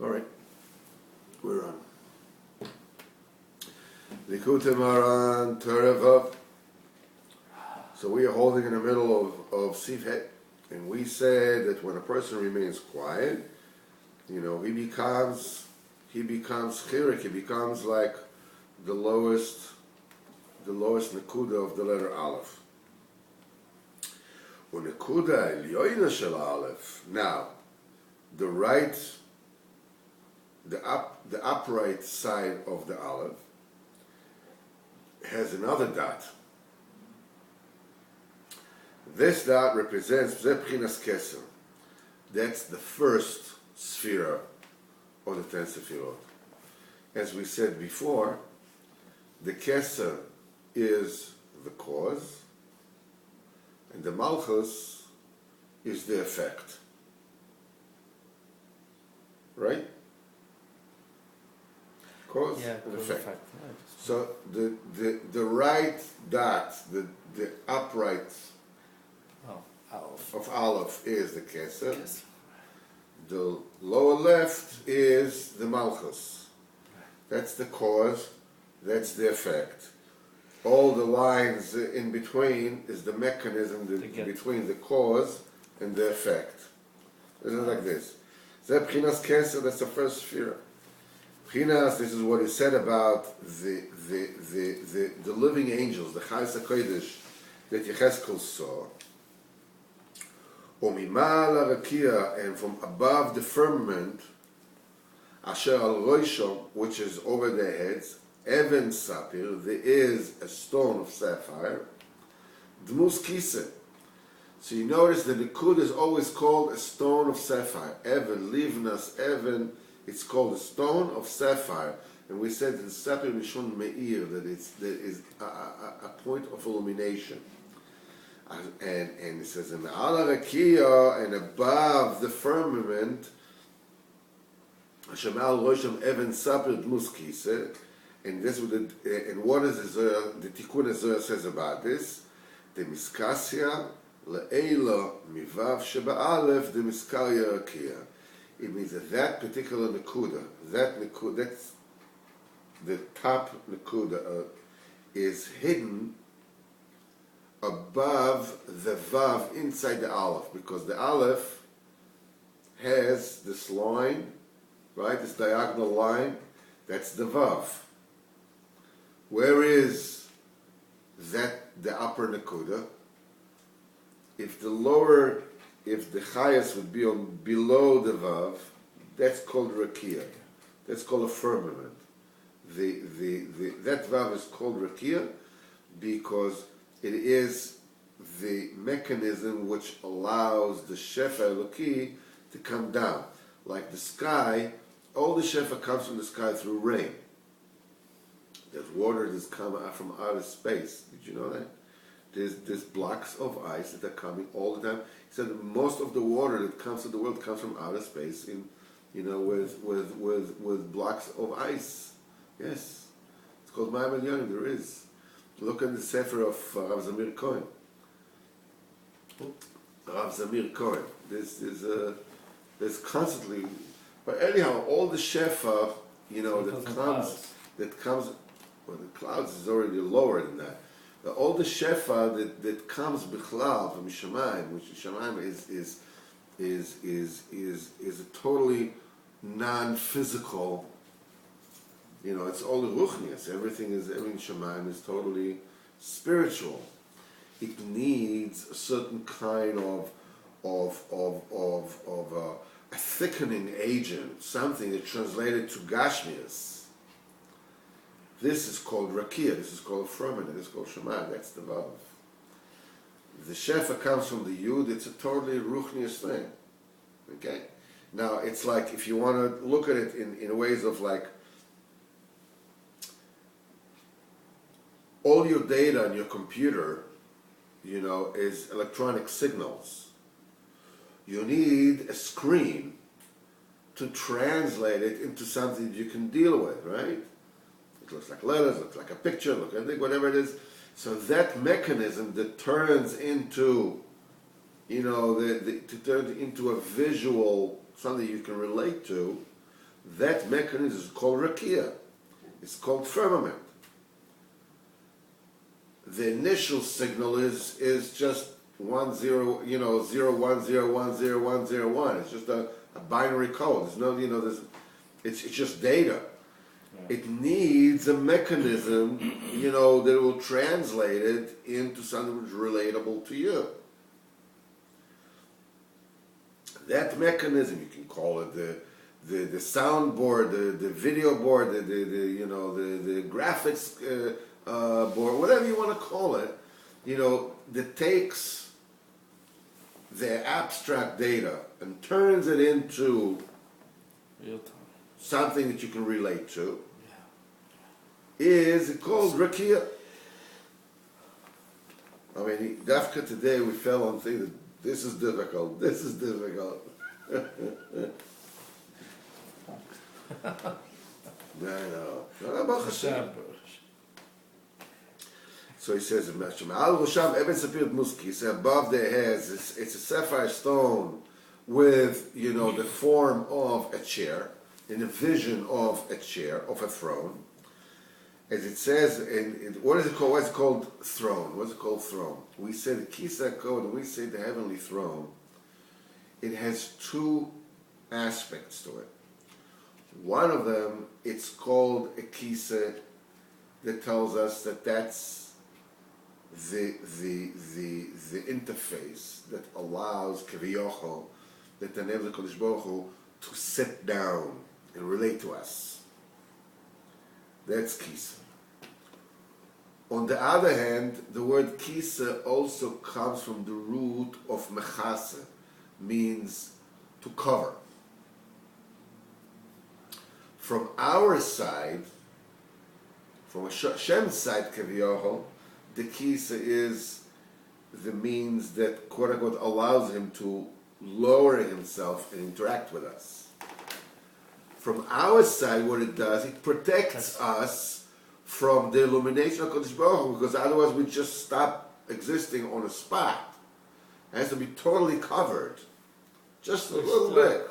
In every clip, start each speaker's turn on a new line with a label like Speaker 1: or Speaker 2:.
Speaker 1: All right, we're on. Likutei Moharan, Terevav. So we are holding in the middle of Sifhet, and we said that when a person remains quiet, he becomes chirik, he becomes like the lowest nekuda of the letter Aleph. Unekuda elyoina shel Aleph. Now, the upright side of the Aleph has another dot. This dot represents Zebchinas Keser. That's the first sphere of the 10 Sefirot. As we said before, the Keser is the cause, and the Malchus is the effect. Right? Cause and effect. Yeah, so the right dot, the upright of Aleph is the Keser. Yes. The lower left is the Malchus. That's the cause, that's the effect. All the lines in between is the mechanism between the cause and the effect. It's like this. Zebchinas Keser, that's the first sphere. Bchinas, this is what is said about the living angels, the Chayes HaKodesh that Yecheskel saw. Umimala Rakia, and from above the firmament, Asher al Roishom, which is over their heads, Even Sapir, there is a stone of sapphire, Dmus Kise. So you notice that the Kud is always called a stone of sapphire. Even, Livnas, Even, it's called a stone of sapphire. And we said in Sapir Mishon Meir that there is a point of illumination. And it says in Ala Rakia, and above the firmament, Shemal Rosham Even Sapir Dmus Kise. And this would, and what is the Tikkun Zohar says about this? The Miskasia Le'ela Mivav Sheba Aleph the Miskaria Rakia. It means that particular Nekuda, that's the top Nekuda, is hidden above the Vav inside the Aleph, because the Aleph has this line, right, this diagonal line, that's the Vav. Where is that, the upper Nekuda? If the Chayas would be on below the Vav, that's called Rakia. That's called a firmament. That Vav is called Rakia because it is the mechanism which allows the Shefa Eloki to come down. Like the sky, all the Shefa comes from the sky through rain. There's water that's coming out from outer space. Did you know that? There's blocks of ice that are coming all the time. He said that most of the water that comes to the world comes from outer space, with blocks of ice. Yes, it's called Ma'am Yonim. There is. Look at the Sefer of Rav Zamir Cohen. Rav Zamir Cohen. There's constantly, but anyhow, all the shefa, that comes. Well, the clouds is already lower than that. But all the shefa that comes bichlal from Shamayim, which Shamayim is a totally non-physical. It's all ruchnius. Everything Shamayim is totally spiritual. It needs a certain kind of a thickening agent, something that translated to Gashmias. This is called Rakia, this is called firmament, this is called Shema, that's the Vav. The Shefa comes from the Yud, it's a totally ruchnius thing. Okay? Now, it's like, if you want to look at it in ways of like, all your data on your computer, is electronic signals. You need a screen to translate it into something you can deal with, right? It looks like letters, looks like a picture, whatever it is. So that mechanism that turns into, to turn into a visual, something you can relate to, That mechanism is called rakia. It's called firmament. The initial signal is just 1 0, 0 1 0 1 0 1 0 1. It's just a binary code. There's no, it's just data. Yeah. It needs a mechanism, that will translate it into something which is relatable to you. That mechanism, you can call it the soundboard, the video board, the graphics board, whatever you want to call it, that takes the abstract data and turns it into something that you can relate to, is called rakia. I mean, Dafka today we fell on things that this is difficult. I know. So he says, he said, above their heads, it's a sapphire stone with, the form of a chair, in a vision of a chair, of a throne. As it says, what is it called? What's it called? Throne. What's it called? Throne. We say the Kisa Kod, when we say the heavenly throne, it has two aspects to it. One of them, it's called a Kisa that tells us that that's the interface that allows Keviyocho, that the name of the Kodesh Baruch Hu, to sit down and relate to us. That's Kisa. On the other hand, the word Kisa also comes from the root of Mechase, means to cover. From our side, from Hashem's side, Keviyocho, the Kisa is the means that, quote unquote, allows him to lower himself and interact with us. From our side, what it does, it protects us from the illumination of Kodesh Baruch Hu, because otherwise we just stop existing on a spot. It has to be totally covered, just a little bit.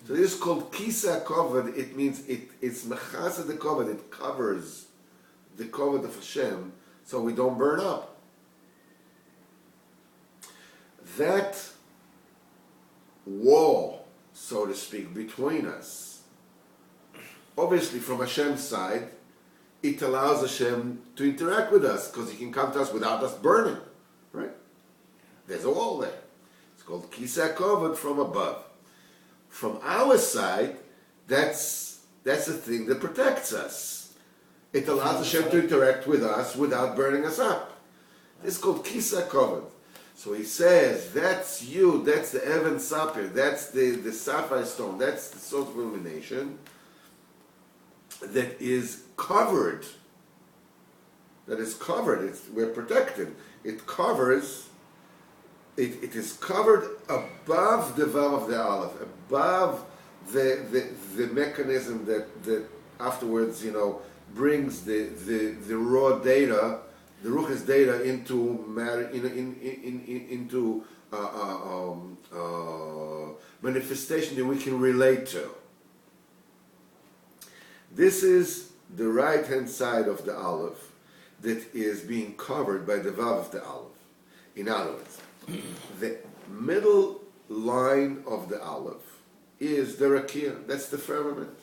Speaker 1: So this is called Kisa covered. It means it's Mechasa the covered. It covers the covered of Hashem, so we don't burn up. That wall, so to speak, between us, obviously from Hashem's side, it allows Hashem to interact with us, because he can come to us without us burning, right? There's a wall there. It's called Kisa covered from above. From our side, that's the thing that protects us. It allows Hashem to interact with us without burning us up. This is called Kisa covered. So he says, that's you, that's the Even Sapir, that's the sapphire stone, that's the source of illumination that is covered. We're protected. It covers, it is covered above the Vav of the Aleph, above the mechanism that afterwards, brings the raw data, the Ruch's data into matter, into manifestation that we can relate to. This is the right-hand side of the Aleph that is being covered by the Vav of the Aleph. In other words, the middle line of the Aleph is the Rakia, that's the firmament,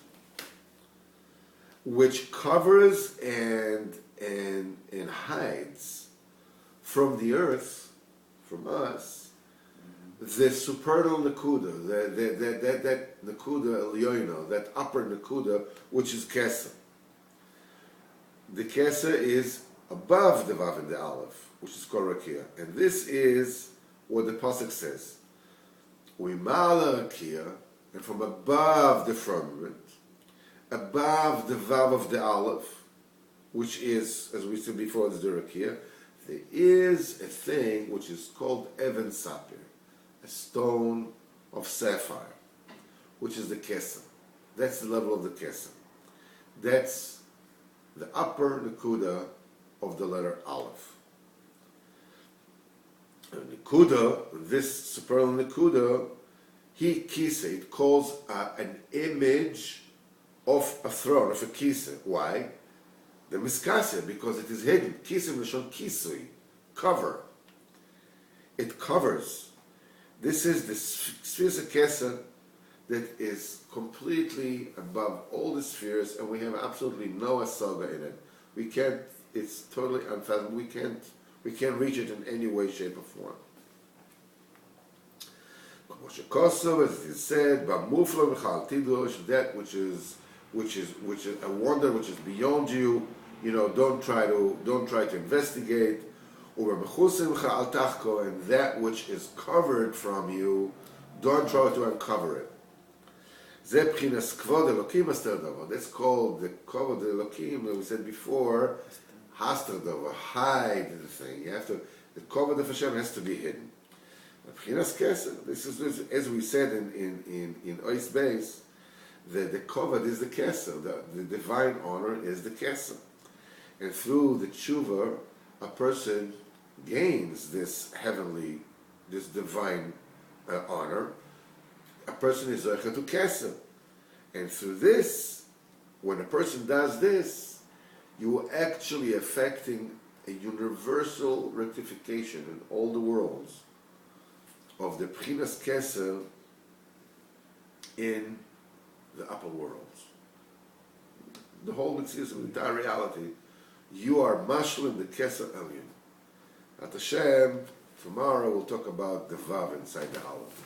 Speaker 1: which covers and hides from the earth, from us, the supernal Nakuda, that Nakuda Elyono, that upper Nakuda, which is Kesser. The Kesser is above the Vav and the Aleph, which is called Rakia. And this is what the Pasuk says. We mala Rakia, and from above the firmament, above the Vav of the Aleph, which is, as we said before, the Rakia, there is a thing which is called Even Sapir, a stone of sapphire, which is the Kesem. That's the level of the Kesem. That's the upper Nakuda of the letter Aleph. And Nakuda, this supernal Nakuda, Kisa, it calls an image of a throne, of a kisa. Why? The miskaseh, because it is hidden. Kisa mishon kisui, cover. It covers. This is the spheres of Kesa that is completely above all the spheres, and we have absolutely no asaga in it. We can't. It's totally unfathomable. We can't reach it in any way, shape, or form. As it is said, that which is a wonder, which is beyond you. Don't try to investigate. And that which is covered from you, don't try to uncover it. That's called the kavod Elokim that we said before. Hide the thing. The kavod of Hashem has to be hidden. This is as we said in Ois Beis, the kavod is the keser. The divine honor is the keser, and through the tshuva, a person gains this divine honor. A person is zoche to keser, and through this, when a person does this, you are actually affecting a universal rectification in all the worlds of the Pchinas Keser in the upper worlds. The whole Mitzvah, the entire reality, you are mashlim the Keser Elyon. At Hashem, tomorrow we'll talk about the Vav inside the Aleph.